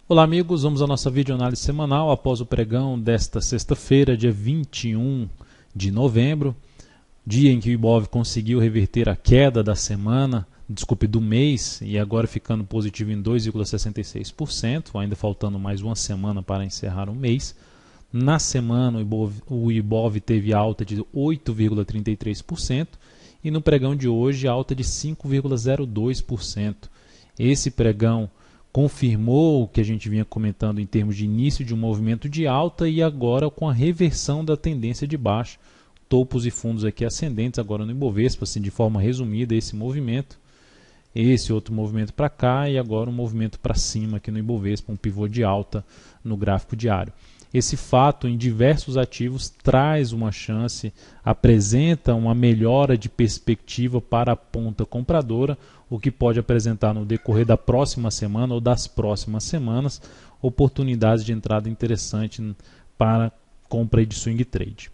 Olá amigos, vamos à nossa videoanálise semanal após o pregão desta sexta-feira, dia 21 de novembro, dia em que o Ibov conseguiu reverter a queda da semana, do mês, e agora ficando positivo em 2,66%, ainda faltando mais uma semana para encerrar o mês. Na semana o Ibov teve alta de 8,33% e no pregão de hoje alta de 5,02%. Esse pregão confirmou o que a gente vinha comentando em termos de início de um movimento de alta e agora com a reversão da tendência de baixa. Topos e fundos aqui ascendentes agora no Ibovespa, assim, de forma resumida esse movimento. Esse outro movimento para cá e agora um movimento para cima aqui no Ibovespa, um pivô de alta no gráfico diário. Esse fato em diversos ativos traz uma chance, apresenta uma melhora de perspectiva para a ponta compradora, o que pode apresentar no decorrer da próxima semana ou das próximas semanas oportunidades de entrada interessante para compra de swing trade.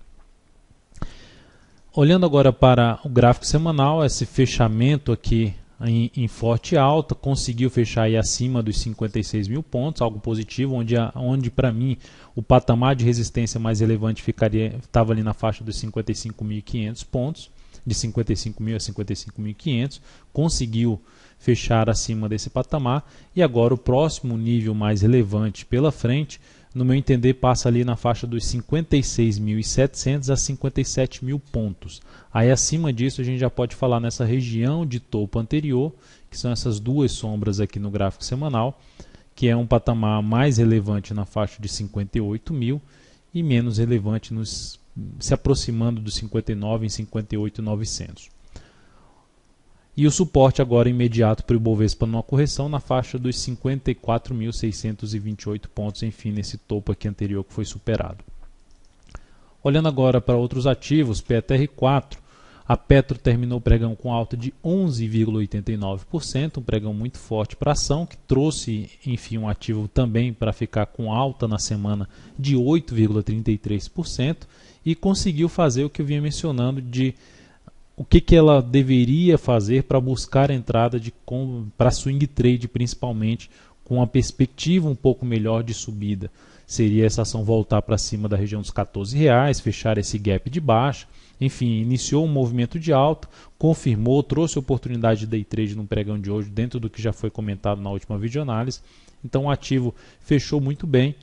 Olhando agora para o gráfico semanal, esse fechamento aqui em forte alta, conseguiu fechar aí acima dos 56 mil pontos, algo positivo, onde para mim o patamar de resistência mais relevante estava ali na faixa dos 55.500 pontos, de 55.000 a 55.500, conseguiu fechar acima desse patamar e agora o próximo nível mais relevante pela frente, no meu entender, passa ali na faixa dos 56.700 a 57.000 pontos. Aí acima disso a gente já pode falar nessa região de topo anterior, que são essas duas sombras aqui no gráfico semanal, que é um patamar mais relevante na faixa de 58.000 e menos relevante se aproximando dos 59 em 58.900. E o suporte agora imediato para o Ibovespa numa correção na faixa dos 54.628 pontos, enfim, nesse topo aqui anterior que foi superado. Olhando agora para outros ativos, PETR4, a Petro terminou o pregão com alta de 11,89%, um pregão muito forte para a ação, que trouxe, enfim, um ativo também para ficar com alta na semana de 8,33% e conseguiu fazer o que eu vinha mencionando de o que ela deveria fazer para buscar a entrada para swing trade, principalmente com uma perspectiva um pouco melhor de subida. Seria essa ação voltar para cima da região dos R$14, fechar esse gap de baixa. Enfim, iniciou um movimento de alta, confirmou, trouxe oportunidade de day trade no pregão de hoje, dentro do que já foi comentado na última videoanálise. Então o ativo fechou muito bem,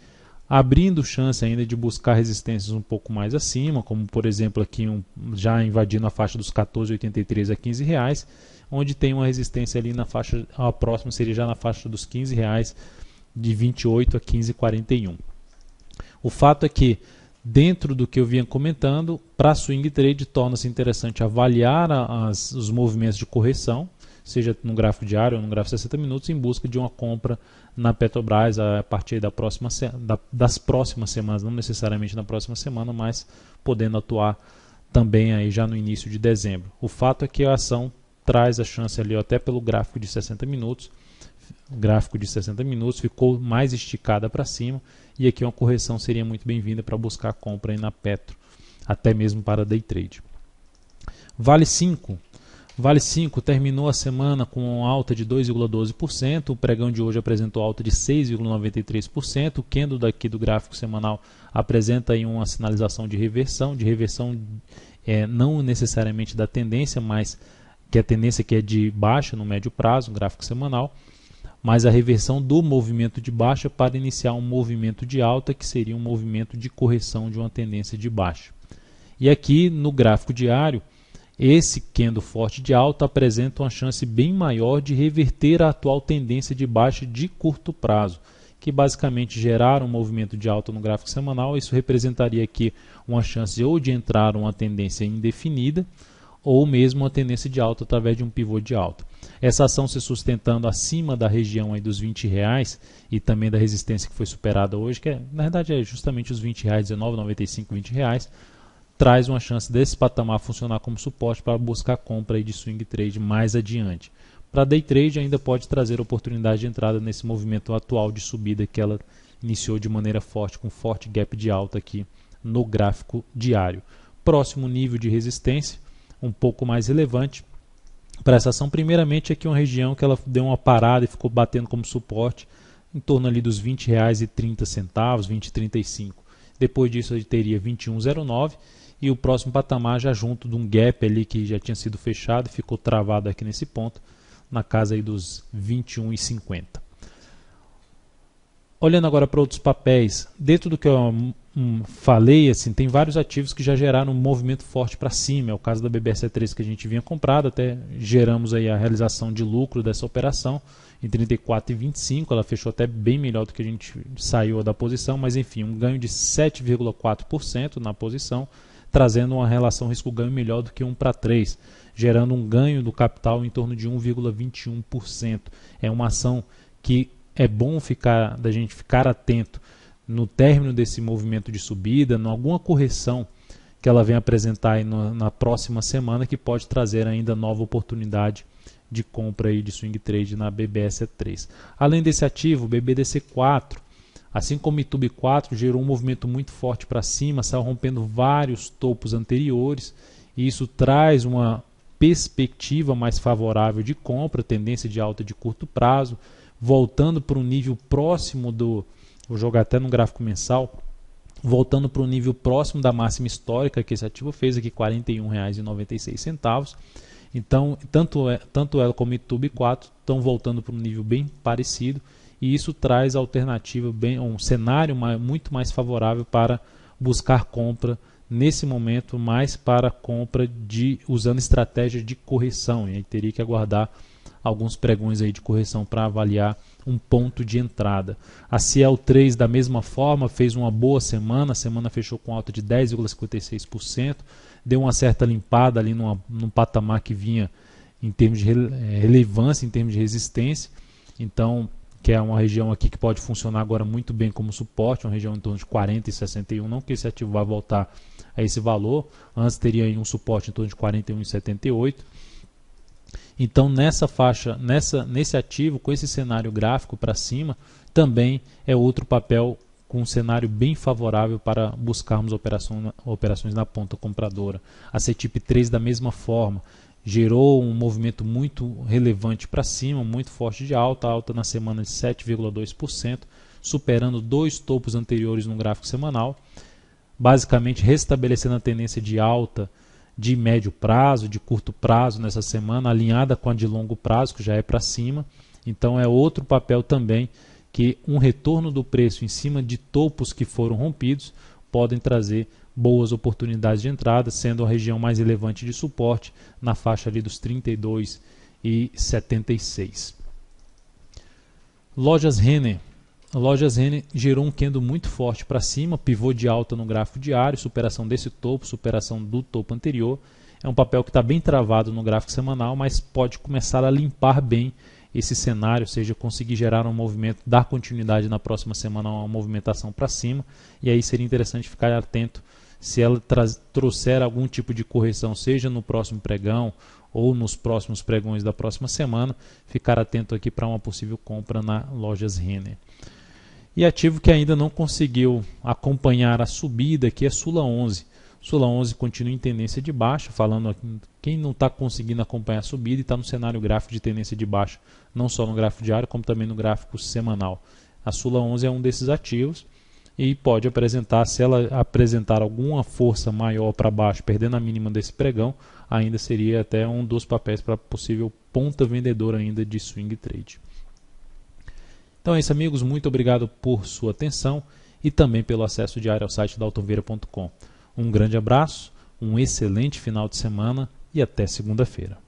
abrindo chance ainda de buscar resistências um pouco mais acima, como por exemplo aqui já invadindo a faixa dos R$14,83 a R$15, onde tem uma resistência ali na faixa, a próxima seria já na faixa dos R$15, de 28 a 15,41. O fato é que, dentro do que eu vinha comentando, para swing trade torna-se interessante avaliar os movimentos de correção, seja no gráfico diário ou no gráfico de 60 minutos, em busca de uma compra na Petrobras a partir das próximas semanas, não necessariamente na próxima semana, mas podendo atuar também aí já no início de dezembro. O fato é que a ação traz a chance ali até pelo gráfico de 60 minutos, o gráfico de 60 minutos ficou mais esticada para cima e aqui uma correção seria muito bem-vinda para buscar compra aí na Petro, até mesmo para day trade. Vale 5 terminou a semana com alta de 2,12%, o pregão de hoje apresentou alta de 6,93%, o candle daqui do gráfico semanal apresenta aí uma sinalização de reversão não necessariamente da tendência, mas que a tendência que é de baixa no médio prazo, no gráfico semanal, mas a reversão do movimento de baixa para iniciar um movimento de alta, que seria um movimento de correção de uma tendência de baixa. E aqui no gráfico diário, esse candle forte de alta apresenta uma chance bem maior de reverter a atual tendência de baixa de curto prazo, que basicamente gerar um movimento de alta no gráfico semanal. Isso representaria aqui uma chance ou de entrar uma tendência indefinida ou mesmo uma tendência de alta através de um pivô de alta. Essa ação se sustentando acima da região aí dos R$20 e também da resistência que foi superada hoje, que na verdade é justamente os R$20, R$19,95, R$20, traz uma chance desse patamar funcionar como suporte para buscar compra aí de swing trade mais adiante. Para day trade ainda pode trazer oportunidade de entrada nesse movimento atual de subida que ela iniciou de maneira forte, com forte gap de alta aqui no gráfico diário. Próximo nível de resistência, um pouco mais relevante para essa ação, primeiramente aqui uma região que ela deu uma parada e ficou batendo como suporte em torno ali dos R$ 20,30, 20,35. Depois disso ele teria 21,09 e o próximo patamar já junto de um gap ali que já tinha sido fechado e ficou travado aqui nesse ponto, na casa aí dos 21,50. Olhando agora para outros papéis, dentro do que eu falei, assim, tem vários ativos que já geraram um movimento forte para cima. É o caso da BBSE3 que a gente vinha comprado, até geramos aí a realização de lucro dessa operação em 34,25, ela fechou até bem melhor do que a gente saiu da posição, mas enfim, um ganho de 7,4% na posição, trazendo uma relação risco-ganho melhor do que 1:3, gerando um ganho do capital em torno de 1,21%. É uma ação que é bom da gente ficar atento no término desse movimento de subida, em alguma correção que ela venha apresentar aí na próxima semana, que pode trazer ainda nova oportunidade de compra aí de swing trade na BBSE3. Além desse ativo, o BBDC4, assim como o ITUB4, gerou um movimento muito forte para cima, saiu rompendo vários topos anteriores, e isso traz uma perspectiva mais favorável de compra, tendência de alta de curto prazo, voltando para um nível próximo vou jogar até no gráfico mensal, voltando para um nível próximo da máxima histórica que esse ativo fez aqui, R$ 41,96. Então, tanto ela como o ITUB4 estão voltando para um nível bem parecido, e isso traz alternativa, um cenário muito mais favorável para buscar compra nesse momento, mais para compra usando estratégia de correção, e aí teria que aguardar alguns pregões aí de correção para avaliar um ponto de entrada. A Ciel3 da mesma forma fez uma boa semana, a semana fechou com alta de 10,56%, deu uma certa limpada ali num patamar que vinha em termos de relevância, em termos de resistência, então que é uma região aqui que pode funcionar agora muito bem como suporte, uma região em torno de 40 e 61, não que esse ativo vá voltar a esse valor, antes teria aí um suporte em torno de 41,78. Então nessa faixa, nesse ativo, com esse cenário gráfico para cima, também é outro papel com um cenário bem favorável para buscarmos operações na ponta compradora. A CETIP3 da mesma forma, gerou um movimento muito relevante para cima, muito forte de alta na semana de 7,2%, superando dois topos anteriores no gráfico semanal, basicamente restabelecendo a tendência de alta de médio prazo, de curto prazo nessa semana, alinhada com a de longo prazo, que já é para cima. Então é outro papel também que um retorno do preço em cima de topos que foram rompidos podem trazer boas oportunidades de entrada, sendo a região mais relevante de suporte na faixa ali dos 32,76. Lojas Renner. A Lojas Renner gerou um candle muito forte para cima, pivô de alta no gráfico diário, superação desse topo, superação do topo anterior. É um papel que está bem travado no gráfico semanal, mas pode começar a limpar bem esse cenário, ou seja, conseguir gerar um movimento, dar continuidade na próxima semana a uma movimentação para cima, e aí seria interessante ficar atento se ela trouxer algum tipo de correção, seja no próximo pregão ou nos próximos pregões da próxima semana, ficar atento aqui para uma possível compra na Lojas Renner. E ativo que ainda não conseguiu acompanhar a subida aqui é Sula 11. Sula 11 continua em tendência de baixa, falando aqui, quem não está conseguindo acompanhar a subida e está no cenário gráfico de tendência de baixa, não só no gráfico diário, como também no gráfico semanal. A Sula 11 é um desses ativos e pode apresentar, se ela apresentar alguma força maior para baixo, perdendo a mínima desse pregão, ainda seria até um dos papéis para possível ponta vendedora ainda de swing trade. Então é isso, amigos, muito obrigado por sua atenção e também pelo acesso diário ao site da altonveira.com. Um grande abraço, um excelente final de semana e até segunda-feira.